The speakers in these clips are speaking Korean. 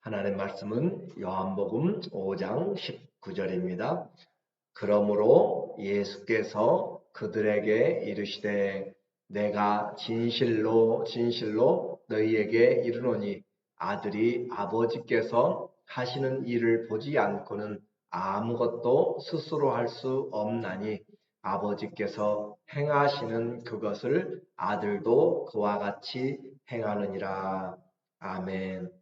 하나님 말씀은 요한복음 5장 19절입니다. 그러므로 예수께서 그들에게 이르시되 내가 진실로 진실로 너희에게 이르노니 아들이 아버지께서 하시는 일을 보지 않고는 아무것도 스스로 할 수 없나니 아버지께서 행하시는 그것을 아들도 그와 같이 행하느니라. 아멘.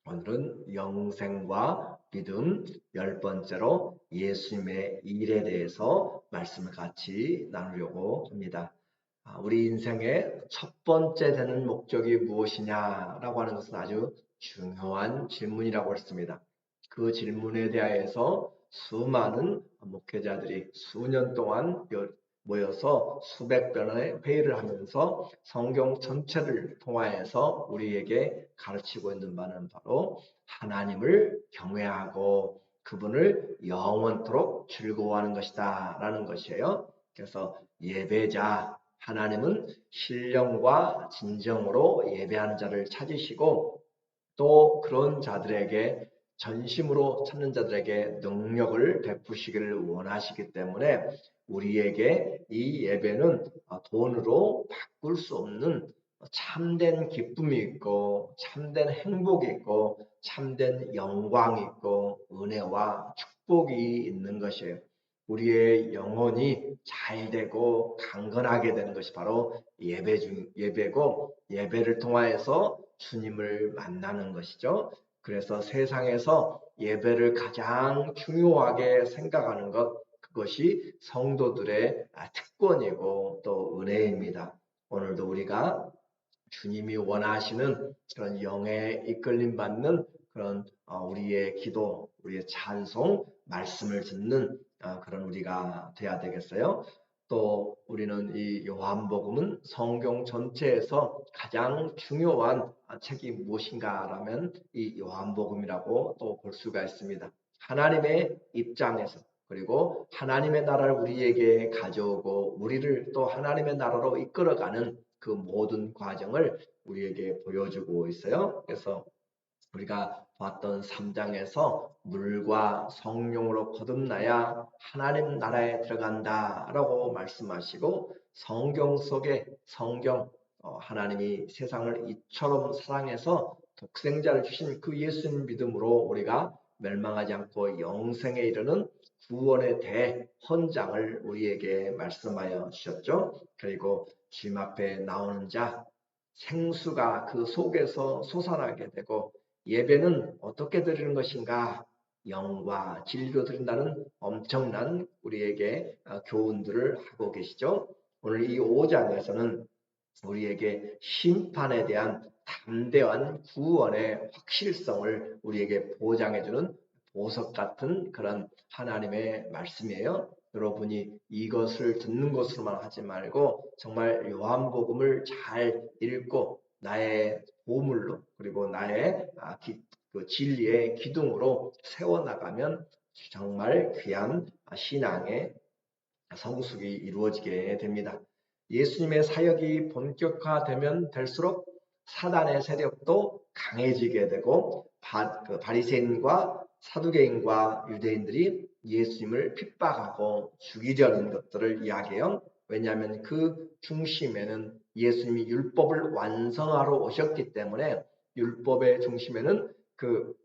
오늘은 영생과 믿음 10번째로 예수님의 일에 대해서 말씀을 같이 나누려고 합니다. 우리 인생의 첫 번째 되는 목적이 무엇이냐라고 하는 것은 아주 중요한 질문이라고 했습니다. 그 질문에 대하여서 수많은 목회자들이 수년 동안 모여서 수백 번의 회의를 하면서 성경 전체를 통하여서 우리에게 가르치고 있는 바는 바로 하나님을 경외하고 그분을 영원토록 즐거워하는 것이다 라는 것이에요. 그래서 예배자, 하나님은 신령과 진정으로 예배하는 자를 찾으시고 또 그런 자들에게 전심으로 찾는 자들에게 능력을 베푸시기를 원하시기 때문에 우리에게 이 예배는 돈으로 바꿀 수 없는 참된 기쁨이 있고 참된 행복이 있고 참된 영광이 있고 은혜와 축복이 있는 것이에요. 우리의 영혼이 잘 되고 강건하게 되는 것이 바로 예배고 예배를 통하여서 주님을 만나는 것이죠. 그래서 세상에서 예배를 가장 중요하게 생각하는 것, 그것이 성도들의 특권이고 또 은혜입니다. 오늘도 우리가 주님이 원하시는 그런 영에 이끌림 받는 그런 우리의 기도, 우리의 찬송, 말씀을 듣는 그런 우리가 돼야 되겠어요. 또 우리는 이 요한복음은 성경 전체에서 가장 중요한 책이 무엇인가라면 이 요한복음이라고 또 볼 수가 있습니다. 하나님의 입장에서 그리고 하나님의 나라를 우리에게 가져오고 우리를 또 하나님의 나라로 이끌어가는 그 모든 과정을 우리에게 보여주고 있어요. 그래서 우리가 봤던 3장에서 물과 성령으로 거듭나야 하나님 나라에 들어간다라고 말씀하시고 성경 속에 하나님이 세상을 이처럼 사랑해서 독생자를 주신 그 예수님 믿음으로 우리가 멸망하지 않고 영생에 이르는 구원의 대헌장을 우리에게 말씀하여 주셨죠. 그리고 주님 앞에 나오는 자 생수가 그 속에서 솟아나게 되고 예배는 어떻게 드리는 것인가? 영과 진리로 드린다는 엄청난 우리에게 교훈들을 하고 계시죠. 오늘 이 5장에서는 우리에게 심판에 대한 담대한 구원의 확실성을 우리에게 보장해주는 보석 같은 그런 하나님의 말씀이에요. 여러분이 이것을 듣는 것으로만 하지 말고 정말 요한복음을 잘 읽고 나의 보물로 그리고 나의 그 진리의 기둥으로 세워나가면 정말 귀한 신앙의 성숙이 이루어지게 됩니다. 예수님의 사역이 본격화되면 될수록 사단의 세력도 강해지게 되고 바리새인과 사두개인과 유대인들이 예수님을 핍박하고 죽이려는 것들을 이야기해요. 왜냐하면 그 중심에는 예수님이 율법을 완성하러 오셨기 때문에 율법의 중심에는 그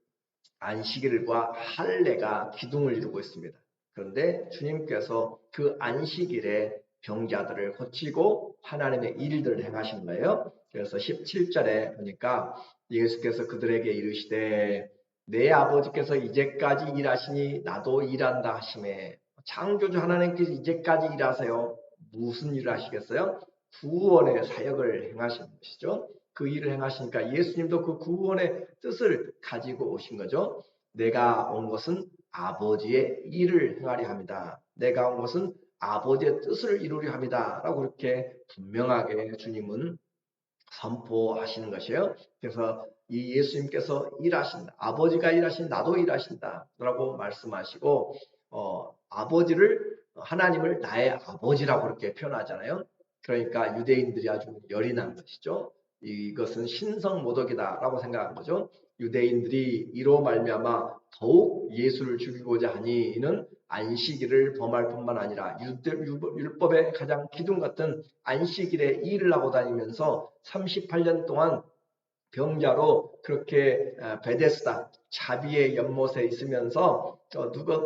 안식일과 할례가 기둥을 이루고 있습니다. 그런데 주님께서 그 안식일에 병자들을 고치고 하나님의 일들을 행하신 거예요. 그래서 17절에 보니까 예수께서 그들에게 이르시되 내 아버지께서 이제까지 일하시니 나도 일한다 하시매 창조주 하나님께서 이제까지 일하세요. 무슨 일을 하시겠어요? 구원의 사역을 행하시는 것이죠. 그 일을 행하시니까 예수님도 그 구원의 뜻을 가지고 오신 거죠. 내가 온 것은 아버지의 일을 행하려 합니다. 내가 온 것은 아버지의 뜻을 이루려 합니다. 라고 그렇게 분명하게 주님은 선포하시는 것이에요. 그래서 이 예수님께서 일하신다. 아버지가 일하신 나도 일하신다. 라고 말씀하시고 아버지를 하나님을 나의 아버지라고 그렇게 표현하잖아요. 그러니까 유대인들이 아주 열이 난 것이죠. 이것은 신성모독이다라고 생각한 거죠. 유대인들이 이로 말미암아 더욱 예수를 죽이고자 하니 이는 안식일을 범할 뿐만 아니라 율법의 가장 기둥 같은 안식일에 일을 하고 다니면서 38년 동안 병자로 그렇게 베데스다 자비의 연못에 있으면서 누가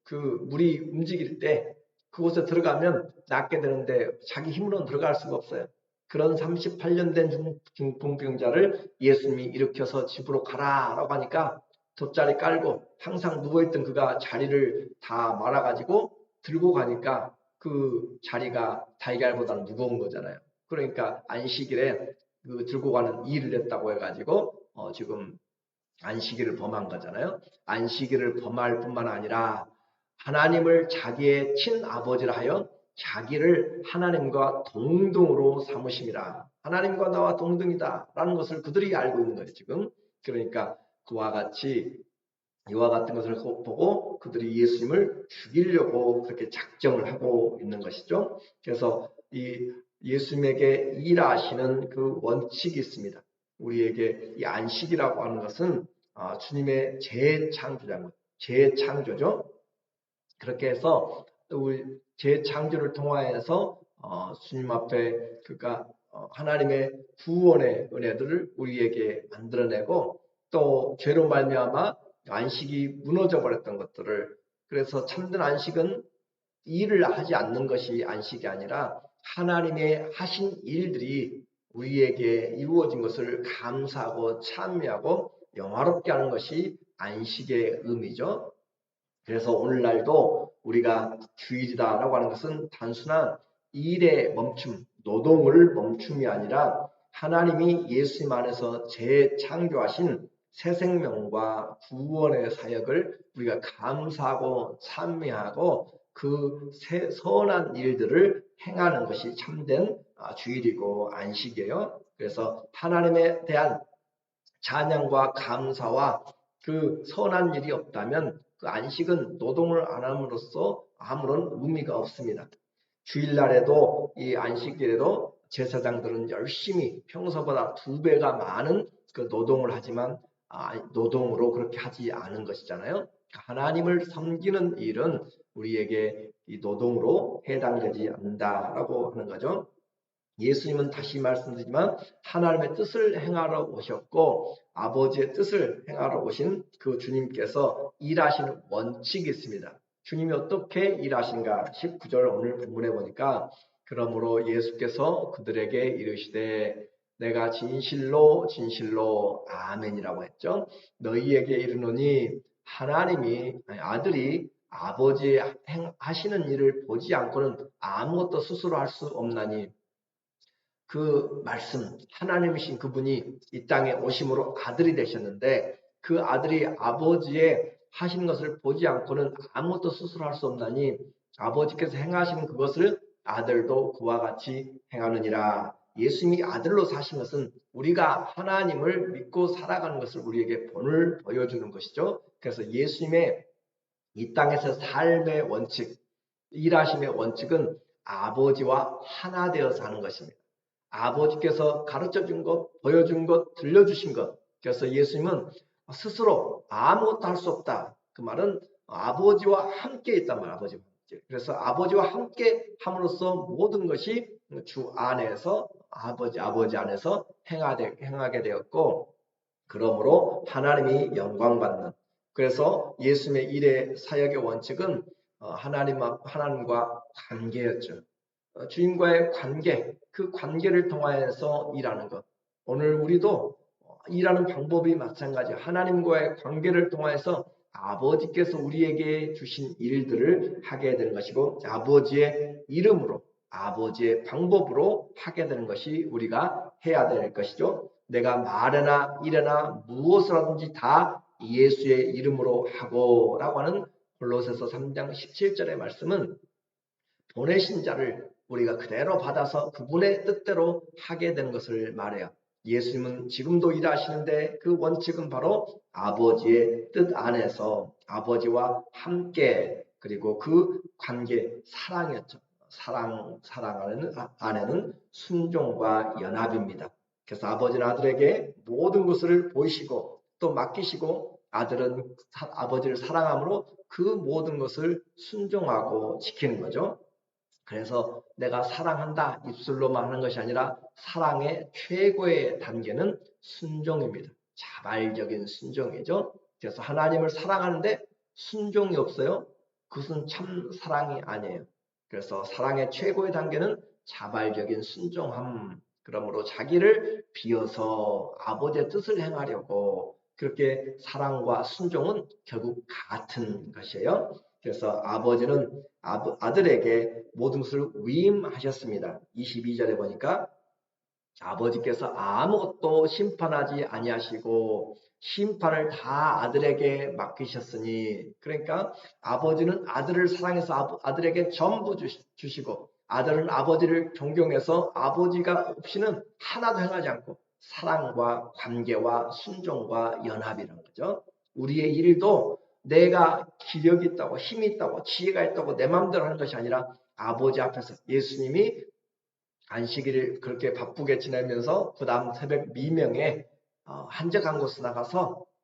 그 물이 움직일 때 그곳에 들어가면 낫게 되는데 자기 힘으로는 들어갈 수가 없어요. 그런 38년 된 중풍병자를 예수님이 일으켜서 집으로 가라라고 하니까 돗자리 깔고 항상 누워있던 그가 자리를 다 말아가지고 들고 가니까 그 자리가 달걀보다는 무거운 거잖아요. 그러니까 안식일에 그 들고 가는 일을 했다고 해가지고 지금 안식일을 범한 거잖아요. 안식일을 범할 뿐만 아니라 하나님을 자기의 친아버지라 하여 자기를 하나님과 동등으로 삼으심이라. 하나님과 나와 동등이다 라는 것을 그들이 알고 있는 거예요. 지금 그러니까 그와 같이 이와 같은 것을 보고 그들이 예수님을 죽이려고 그렇게 작정을 하고 있는 것이죠. 그래서 이 예수님에게 일하시는 그 원칙이 있습니다. 우리에게 이 안식이라고 하는 것은 주님의 재창조죠. 그렇게 해서 우리 재창조를 통하여서 주님 앞에 그가 하나님의 구원의 은혜들을 우리에게 만들어내고 또 죄로 말미암아 안식이 무너져 버렸던 것들을 그래서 참된 안식은 일을 하지 않는 것이 안식이 아니라 하나님의 하신 일들이 우리에게 이루어진 것을 감사하고 찬미하고 영화롭게 하는 것이 안식의 의미죠. 그래서 오늘날도 우리가 주일이다라고 하는 것은 단순한 일의 멈춤, 노동을 멈춤이 아니라 하나님이 예수님 안에서 재창조하신 새 생명과 구원의 사역을 우리가 감사하고 찬미하고 그 선한 일들을 행하는 것이 참된 주일이고 안식이에요. 그래서 하나님에 대한 찬양과 감사와 그 선한 일이 없다면 그 안식은 노동을 안 함으로써 아무런 의미가 없습니다. 주일날에도 이 안식일에도 제사장들은 열심히 평소보다 2배가 많은 그 노동을 하지만 노동으로 그렇게 하지 않은 것이잖아요. 하나님을 섬기는 일은 우리에게 이 노동으로 해당되지 않는다라고 하는 거죠. 예수님은 다시 말씀드리지만 하나님의 뜻을 행하러 오셨고 아버지의 뜻을 행하러 오신 그 주님께서 일하시는 원칙이 있습니다. 주님이 어떻게 일하신가 19절 오늘 본문에 보니까 그러므로 예수께서 그들에게 이르시되 내가 진실로 진실로 아멘이라고 했죠. 너희에게 이르노니 하나님이 아들이 아버지 하시는 일을 보지 않고는 아무것도 스스로 할 수 없나니 그 말씀 하나님이신 그분이 이 땅에 오심으로 아들이 되셨는데 그 아들이 아버지의 하시는 것을 보지 않고는 아무것도 스스로 할 수 없나니 아버지께서 행하시는 그것을 아들도 그와 같이 행하느니라. 예수님이 아들로 사신 것은 우리가 하나님을 믿고 살아가는 것을 우리에게 본을 보여주는 것이죠. 그래서 예수님의 이 땅에서 삶의 원칙, 일하심의 원칙은 아버지와 하나 되어 사는 것입니다. 아버지께서 가르쳐 준 것, 보여준 것, 들려주신 것. 그래서 예수님은 스스로 아무것도 할 수 없다. 그 말은 아버지와 함께 있단 말이에요. 아버지와 함께. 그래서 아버지와 함께 함으로써 모든 것이 주 안에서 아버지 안에서 행하게 되었고 그러므로 하나님이 영광받는 그래서 예수님의 일의 사역의 원칙은 하나님과 관계였죠. 주님과의 관계, 그 관계를 통하여서 일하는 것. 오늘 우리도 일하는 방법이 마찬가지예요. 하나님과의 관계를 통해서 아버지께서 우리에게 주신 일들을 하게 되는 것이고 아버지의 이름으로 아버지의 방법으로 하게 되는 것이 우리가 해야 될 것이죠. 내가 말이나 일이나 무엇을 하든지 다 예수의 이름으로 하고 라고 하는 골로새서 3장 17절의 말씀은 보내신 자를 우리가 그대로 받아서 그분의 뜻대로 하게 되는 것을 말해요. 예수님은 지금도 일하시는데 그 원칙은 바로 아버지의 뜻 안에서 아버지와 함께 그리고 그 관계 사랑이었죠. 사랑 안에는 순종과 연합입니다. 그래서 아버지는 아들에게 모든 것을 보이시고 또 맡기시고 아들은 아버지를 사랑함으로 그 모든 것을 순종하고 지키는 거죠. 그래서 내가 사랑한다 입술로만 하는 것이 아니라 사랑의 최고의 단계는 순종입니다. 자발적인 순종이죠. 그래서 하나님을 사랑하는데 순종이 없어요. 그것은 참 사랑이 아니에요. 그래서 사랑의 최고의 단계는 자발적인 순종함. 그러므로 자기를 비워서 아버지의 뜻을 행하려고 그렇게 사랑과 순종은 결국 같은 것이에요. 그래서 아버지는 아들에게 모든 것을 위임하셨습니다. 22절에 보니까 아버지께서 아무것도 심판하지 아니하시고 심판을 다 아들에게 맡기셨으니, 그러니까 아버지는 아들을 사랑해서 아들에게 전부 주시고 아들은 아버지를 존경해서 아버지가 없이는 하나도 행하지 않고 사랑과 관계와 순종과 연합이라는 거죠. 우리의 일도 내가 기력이 있다고 힘이 있다고 지혜가 있다고 내 마음대로 하는 것이 아니라 아버지 앞에서 예수님이 안식일을 그렇게 바쁘게 지내면서 그 다음 새벽 미명에 한적한 곳에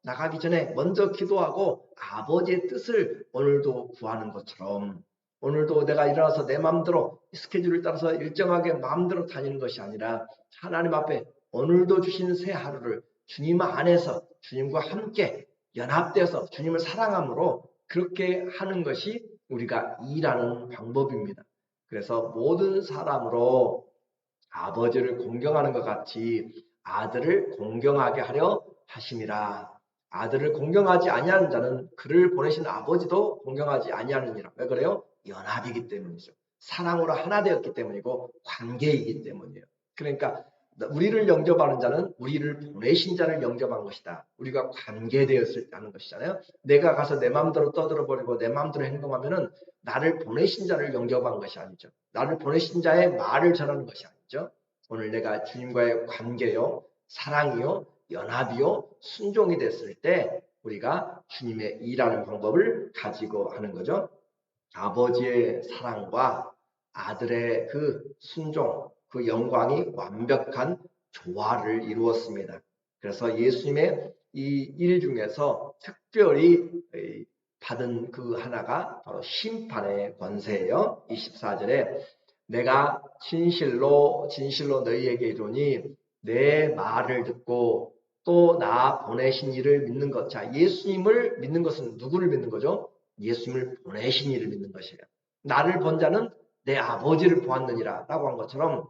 나가기 전에 먼저 기도하고 아버지의 뜻을 오늘도 구하는 것처럼, 오늘도 내가 일어나서 내 마음대로 스케줄을 따라서 일정하게 마음대로 다니는 것이 아니라 하나님 앞에 오늘도 주신 새 하루를 주님 안에서 주님과 함께 연합되어서 주님을 사랑함으로 그렇게 하는 것이 우리가 일하는 방법입니다. 그래서 모든 사람으로 아버지를 공경하는 것 같이 아들을 공경하게 하려 하심이라. 아들을 공경하지 아니하는 자는 그를 보내신 아버지도 공경하지 아니하느니라. 왜 그래요? 연합이기 때문이죠. 사랑으로 하나 되었기 때문이고 관계이기 때문이에요. 그러니까 우리를 영접하는 자는 우리를 보내신 자를 영접한 것이다. 우리가 관계되었을 때 하는 것이잖아요. 내가 가서 내 마음대로 떠들어버리고 내 마음대로 행동하면은 나를 보내신 자를 영접한 것이 아니죠. 나를 보내신 자의 말을 전하는 것이 아니죠. 오늘 내가 주님과의 관계요, 사랑이요, 연합이요, 순종이 됐을 때 우리가 주님의 일하는 방법을 가지고 하는 거죠. 아버지의 사랑과 아들의 그 순종, 그 영광이 완벽한 조화를 이루었습니다. 그래서 예수님의 이 일 중에서 특별히 받은 그 하나가 바로 심판의 권세예요. 24절에 내가 진실로 진실로 너희에게 이르노니 내 말을 듣고 또 나 보내신 이를 믿는 것. 자, 예수님을 믿는 것은 누구를 믿는 거죠? 예수님을 보내신 이를 믿는 것이에요. 나를 본 자는 내 아버지를 보았느니라 라고 한 것처럼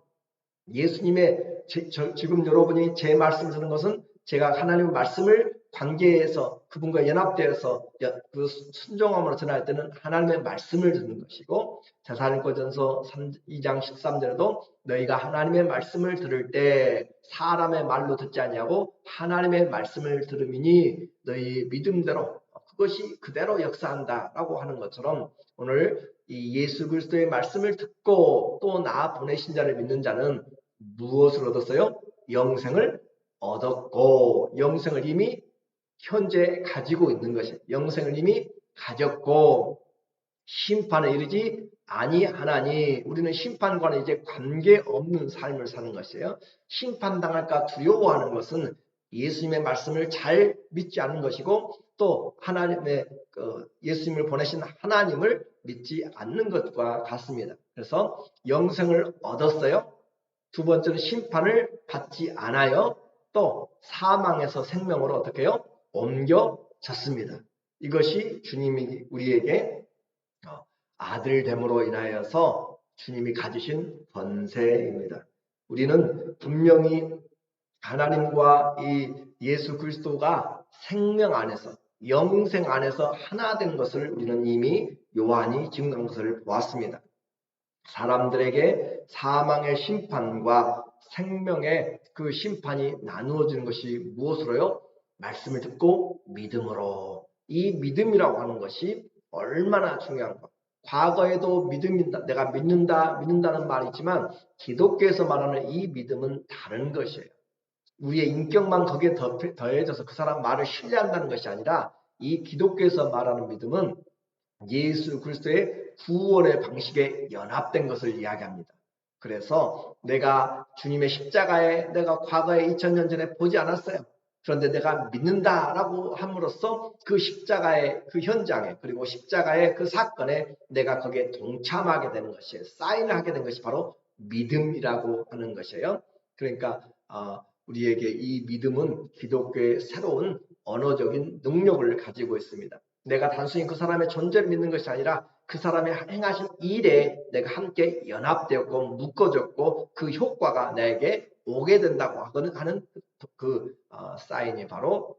예수님의 지금 여러분이 제 말씀을 듣는 것은 제가 하나님의 말씀을 관계에서 그분과 연합되어서 그 순종함으로 전할 때는 하나님의 말씀을 듣는 것이고, 데살로니가전서 2장 13절에도 너희가 하나님의 말씀을 들을 때 사람의 말로 듣지 아니하고 하나님의 말씀을 들음이니 너희 믿음대로 그것이 그대로 역사한다라고 하는 것처럼 오늘 이 예수 그리스도의 말씀을 듣고 또 나 보내신 자를 믿는 자는 무엇을 얻었어요? 영생을 얻었고, 영생을 이미 현재 가지고 있는 것이에요. 영생을 이미 가졌고 심판에 이르지 아니하나니, 우리는 심판과는 이제 관계없는 삶을 사는 것이에요. 심판당할까 두려워하는 것은 예수님의 말씀을 잘 믿지 않는 것이고 또 하나님의 예수님을 보내신 하나님을 믿지 않는 것과 같습니다. 그래서 영생을 얻었어요. 두 번째는 심판을 받지 않아요. 또 사망에서 생명으로 어떻게 해요? 옮겨졌습니다. 이것이 주님이 우리에게 아들됨으로 인하여서 주님이 가지신 권세입니다. 우리는 분명히 하나님과 이 예수 그리스도가 생명 안에서 영생 안에서 하나 된 것을 우리는 이미 요한이 증거한 것을 보았습니다. 사람들에게 사망의 심판과 생명의 그 심판이 나누어지는 것이 무엇으로요? 말씀을 듣고 믿음으로. 이 믿음이라고 하는 것이 얼마나 중요한가. 과거에도 믿음이다, 내가 믿는다는 말이 있지만 기독교에서 말하는 이 믿음은 다른 것이에요. 우리의 인격만 거기에 더해져서 그 사람 말을 신뢰한다는 것이 아니라 이 기독교에서 말하는 믿음은 예수 그리스도의 구원의 방식에 연합된 것을 이야기합니다. 그래서 내가 주님의 십자가에 내가 과거에 2000년 전에 보지 않았어요. 그런데 내가 믿는다라고 함으로써 그 십자가의 그 현장에 그리고 십자가의 그 사건에 내가 거기에 동참하게 되는 것이에요. 사인을 하게 된 것이 바로 믿음이라고 하는 것이에요. 그러니까 우리에게 이 믿음은 기독교의 새로운 언어적인 능력을 가지고 있습니다. 내가 단순히 그 사람의 존재를 믿는 것이 아니라 그 사람의 행하신 일에 내가 함께 연합되었고 묶어졌고 그 효과가 내게 오게 된다고 하는 그 사인이 바로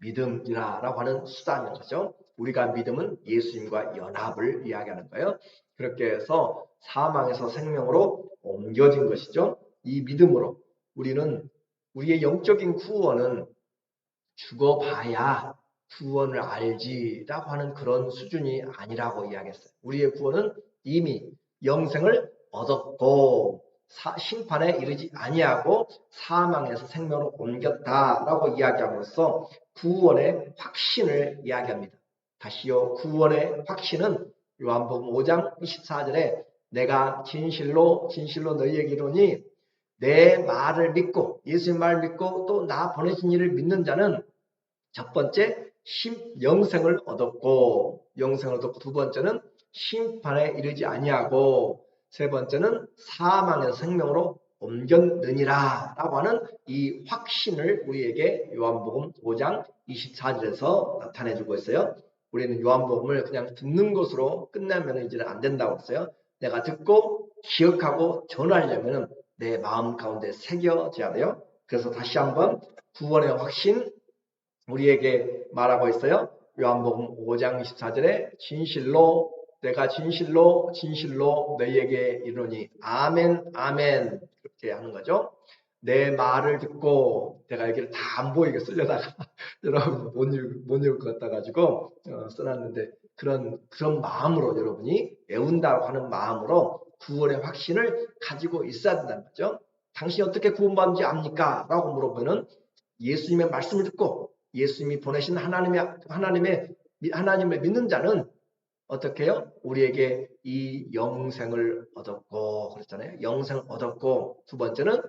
믿음이라고 하는 수단인 거죠. 우리가 믿음은 예수님과 연합을 이야기하는 거예요. 그렇게 해서 사망에서 생명으로 옮겨진 것이죠. 이 믿음으로 우리는 우리의 영적인 구원은 죽어봐야 구원을 알지라고 하는 그런 수준이 아니라고 이야기했어요. 우리의 구원은 이미 영생을 얻었고 심판에 이르지 아니하고 사망에서 생명으로 옮겼다라고 이야기함으로써 구원의 확신을 이야기합니다. 다시요, 구원의 확신은 요한복음 5장 24절에 내가 진실로 너희에게 이르노니 내 말을 믿고 예수님 말을 믿고 또 나 보내신 이를 믿는 자는 첫 번째 영생을 얻었고 두 번째는 심판에 이르지 아니하고 세 번째는 사망에서 생명으로 옮겼느니라 라고 하는 이 확신을 우리에게 요한복음 5장 24절에서 나타내주고 있어요. 우리는 요한복음을 그냥 듣는 것으로 끝내면 이제는 안 된다고 했어요. 내가 듣고 기억하고 전하려면 내 마음 가운데 새겨져야 돼요. 그래서 다시 한번 구원의 확신 우리에게 말하고 있어요. 요한복음 5장 24절에 진실로 내가 진실로 너희에게 이르노니 아멘 아멘 그렇게 하는 거죠. 내 말을 듣고 내가 여기를 다 안 보이게 쓰려다가 여러분 못 읽을 것 같아가지고 써놨는데 그런 마음으로 여러분이 외운다고 하는 마음으로 구원의 확신을 가지고 있어야 된다는 거죠. 당신이 어떻게 구원받는지 압니까? 라고 물어보면 예수님의 말씀을 듣고 예수님이 보내신 하나님을 믿는 자는 어떻게 해요? 우리에게 이 영생을 얻었고 그랬잖아요. 영생을 얻었고 두 번째는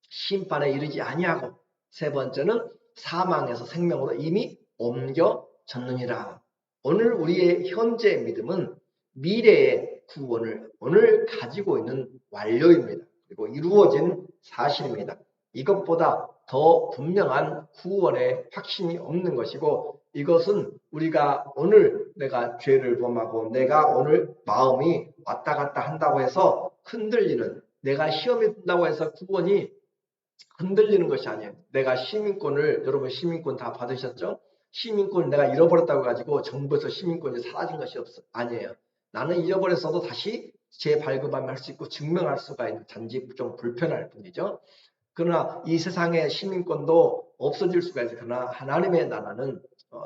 심판에 이르지 아니하고 세 번째는 사망에서 생명으로 이미 옮겨졌느니라. 오늘 우리의 현재 믿음은 미래의 구원을 오늘 가지고 있는 완료입니다. 그리고 이루어진 사실입니다. 이것보다 더 분명한 구원의 확신이 없는 것이고 이것은 우리가 오늘 내가 죄를 범하고 내가 오늘 마음이 왔다 갔다 한다고 해서 흔들리는 내가 시험에 든다고 해서 구원이 흔들리는 것이 아니에요. 내가 시민권을 여러분 시민권 다 받으셨죠? 시민권을 내가 잃어버렸다고 가지고 정부에서 시민권이 사라진 것이 아니에요. 나는 잃어버렸어도 다시 재발급하면 할 수 있고 증명할 수가 있는 단지 좀 불편할 뿐이죠. 그러나 이 세상의 시민권도 없어질 수가 있어요. 그러나 하나님의 나라는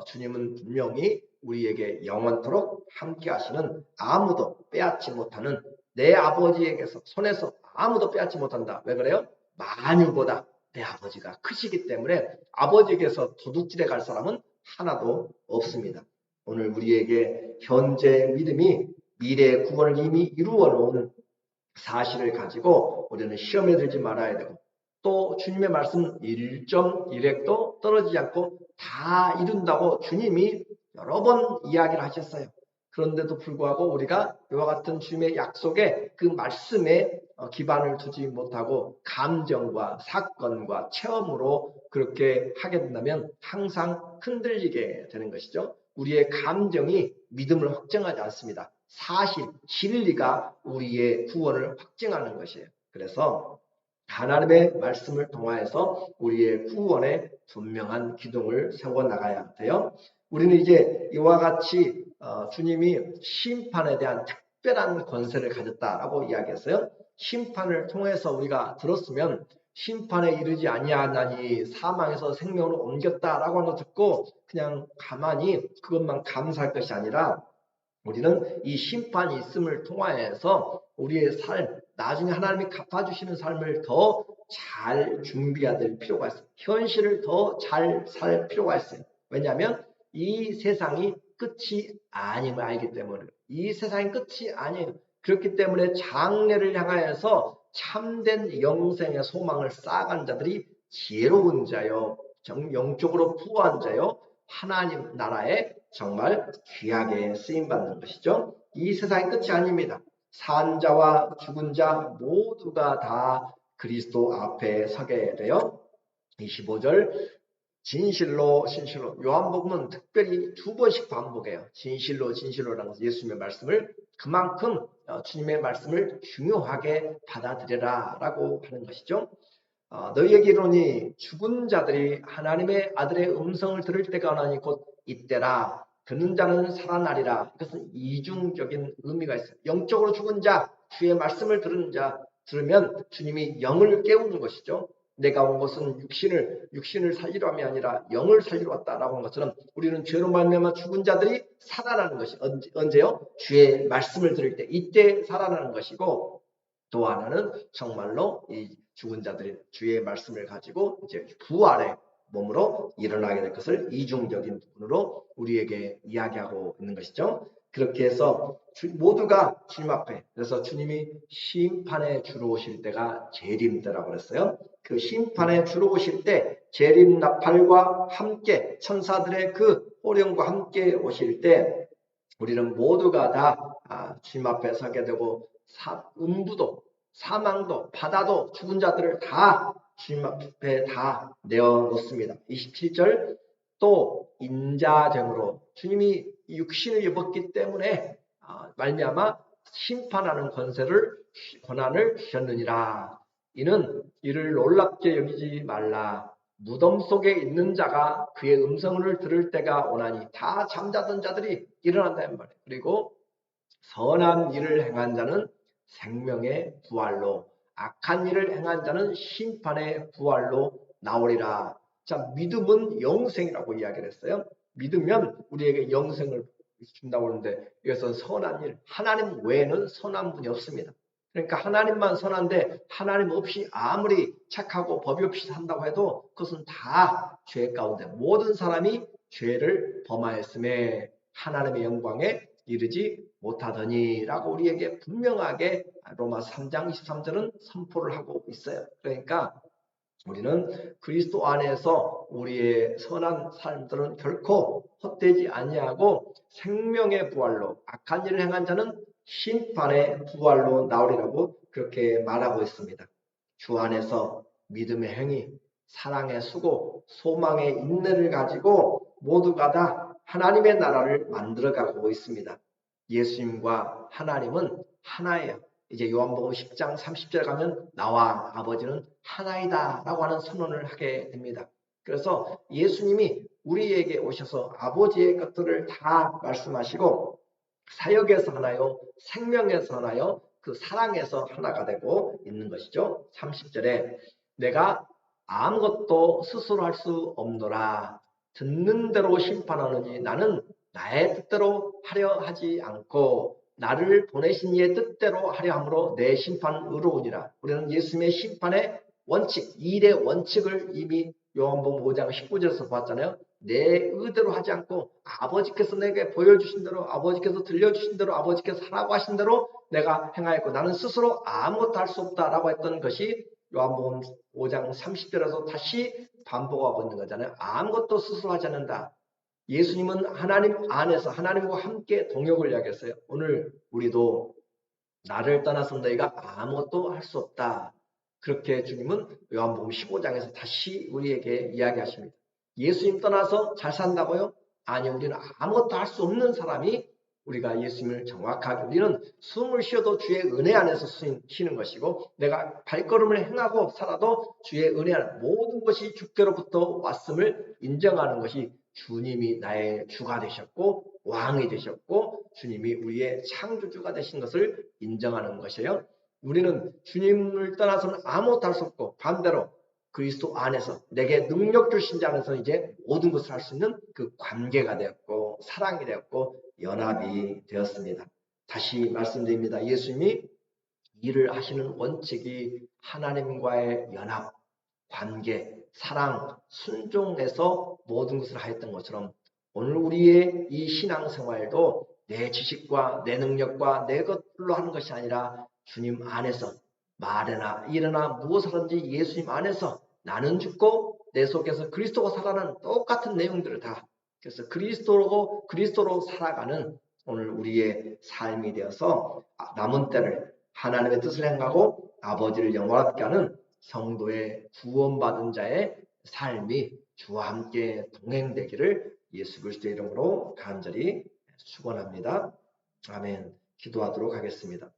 주님은 분명히 우리에게 영원토록 함께 하시는 아무도 빼앗지 못하는 내 아버지에게서 손에서 아무도 빼앗지 못한다. 왜 그래요? 만유보다 내 아버지가 크시기 때문에 아버지에게서 도둑질해 갈 사람은 하나도 없습니다. 오늘 우리에게 현재 믿음이 미래의 구원을 이미 이루어 놓은 사실을 가지고 우리는 시험에 들지 말아야 되고 또 주님의 말씀 1.1획도 떨어지지 않고 다 이룬다고 주님이 여러 번 이야기를 하셨어요. 그런데도 불구하고 우리가 이와 같은 주님의 약속에 그 말씀에 기반을 두지 못하고 감정과 사건과 체험으로 그렇게 하게 된다면 항상 흔들리게 되는 것이죠. 우리의 감정이 믿음을 확증하지 않습니다. 사실, 진리가 우리의 구원을 확증하는 것이에요. 그래서 하나님의 말씀을 통하여서 우리의 구원에 분명한 기둥을 세워나가야 돼요. 우리는 이제 이와 같이 주님이 심판에 대한 특별한 권세를 가졌다라고 이야기했어요. 심판을 통해서 우리가 들었으면 심판에 이르지 아니하나니 사망에서 생명으로 옮겼다라고 하는 거 듣고 그냥 가만히 그것만 감사할 것이 아니라 우리는 이 심판이 있음을 통하여서 우리의 삶, 나중에 하나님이 갚아주시는 삶을 더 잘 준비해야 될 필요가 있어요. 현실을 더 잘 살 필요가 있어요. 왜냐하면 이 세상이 끝이 아님을 알기 때문에 이 세상이 끝이 아니에요. 그렇기 때문에 장래를 향하여서 참된 영생의 소망을 쌓아간 자들이 지혜로운 자요, 영적으로 부한 자요, 하나님 나라에 정말 귀하게 쓰임받는 것이죠. 이 세상의 끝이 아닙니다. 산 자와 죽은 자 모두가 다 그리스도 앞에 서게 돼요. 25절 진실로 진실로, 요한복음은 특별히 2번씩 반복해요. 진실로 진실로라는 예수님의 말씀을, 그만큼 주님의 말씀을 중요하게 받아들여라 라고 하는 것이죠. 너희에게 이르노니 죽은 자들이 하나님의 아들의 음성을 들을 때가 오나니 곧 이때라. 듣는 자는 살아나리라. 이것은 이중적인 의미가 있어요. 영적으로 죽은 자, 주의 말씀을 들으면 주님이 영을 깨우는 것이죠. 내가 온 것은 육신을 살리려 함이 아니라 영을 살리러 왔다라고 한 것처럼, 우리는 죄로 말미암아 죽은 자들이 살아나는 것이 언제요? 주의 말씀을 들을 때, 이때 살아나는 것이고, 또 하나는 정말로 이 죽은 자들이 주의 말씀을 가지고 이제 부활의 몸으로 일어나게 될 것을 이중적인 부분으로 우리에게 이야기하고 있는 것이죠. 그렇게 해서 모두가 주님 앞에, 그래서 주님이 심판에 주러 오실 때가 재림 때라고 그랬어요. 그 심판에 주러 오실 때 재림 나팔과 함께 천사들의 그 호령과 함께 오실 때 우리는 모두가 다 주님 앞에 서게 되고, 음부도 사망도 바다도 죽은 자들을 다 주님 앞에 다 내어놓습니다. 27절 또 인자됨으로, 주님이 육신을 입었기 때문에 말미암아 심판하는 권한을 주셨느니라. 이를 놀랍게 여기지 말라. 무덤 속에 있는 자가 그의 음성을 들을 때가 오나니, 다 잠자던 자들이 일어난다는 말이에요. 그리고 선한 일을 행한 자는 생명의 부활로, 악한 일을 행한 자는 심판의 부활로 나오리라. 자, 믿음은 영생이라고 이야기를 했어요. 믿으면 우리에게 영생을 준다고 하는데, 이것은 선한 일, 하나님 외에는 선한 분이 없습니다. 그러니까 하나님만 선한데, 하나님 없이 아무리 착하고 법이 없이 산다고 해도 그것은 다 죄 가운데, 모든 사람이 죄를 범하였음에 하나님의 영광에 이르지 못하더니 라고 우리에게 분명하게 로마 3장 23절은 선포를 하고 있어요. 그러니까 우리는 그리스도 안에서 우리의 선한 삶들은 결코 헛되지 아니하고 생명의 부활로, 악한 일을 행한 자는 심판의 부활로 나오리라고 그렇게 말하고 있습니다. 주 안에서 믿음의 행위, 사랑의 수고, 소망의 인내를 가지고 모두가 다 하나님의 나라를 만들어가고 있습니다. 예수님과 하나님은 하나예요. 이제 요한복음 10장 30절 가면 나와 아버지는 하나이다 라고 하는 선언을 하게 됩니다. 그래서 예수님이 우리에게 오셔서 아버지의 것들을 다 말씀하시고, 사역에서 하나요, 생명에서 하나요, 그 사랑에서 하나가 되고 있는 것이죠. 30절에 내가 아무것도 스스로 할 수 없노라. 듣는 대로 심판하느니 나는 나의 뜻대로 하려 하지 않고 나를 보내신 이의 뜻대로 하려 함으로 내 심판은 의로우니라. 우리는 예수님의 심판의 원칙, 일의 원칙을 이미 요한복음 5장 19절에서 봤잖아요. 내 의대로 하지 않고 아버지께서 내게 보여주신 대로, 아버지께서 들려주신 대로, 아버지께서 하라고 하신 대로 내가 행하였고 나는 스스로 아무것도 할 수 없다라고 했던 것이 요한복음 5장 30절에서 다시 반복하고 있는 거잖아요. 아무것도 스스로 하지 않는다. 예수님은 하나님 안에서 하나님과 함께 동역을 이야기했어요. 오늘 우리도 나를 떠나서 너희가 아무것도 할 수 없다. 그렇게 주님은 요한복음 15장에서 다시 우리에게 이야기하십니다. 예수님 떠나서 잘 산다고요? 아니, 우리는 아무것도 할 수 없는 사람이, 우리가 예수님을 정확하게, 우리는 숨을 쉬어도 주의 은혜 안에서 쉬는 것이고, 내가 발걸음을 행하고 살아도 주의 은혜 안에 모든 것이 주께로부터 왔음을 인정하는 것이, 주님이 나의 주가 되셨고 왕이 되셨고 주님이 우리의 창조주가 되신 것을 인정하는 것이에요. 우리는 주님을 떠나서는 아무것도 할 수 없고, 반대로 그리스도 안에서 내게 능력 주신 자 안에서 이제 모든 것을 할 수 있는 그 관계가 되었고 사랑이 되었고 연합이 되었습니다. 다시 말씀드립니다. 예수님이 일을 하시는 원칙이 하나님과의 연합, 관계, 사랑, 순종에서 모든 것을 하였던 것처럼, 오늘 우리의 이 신앙생활도 내 지식과 내 능력과 내 것들로 하는 것이 아니라 주님 안에서 말이나 일이나 무엇을 하든지 예수님 안에서 나는 죽고 내 속에서 그리스도가 살아나는 똑같은 내용들을 다, 그래서 그리스도로 살아가는 오늘 우리의 삶이 되어서 남은 때를 하나님의 뜻을 행하고 아버지를 영원하게 하는 성도의 구원받은 자의 삶이 주와 함께 동행되기를 예수 그리스도의 이름으로 간절히 축원합니다. 아멘. 기도하도록 하겠습니다.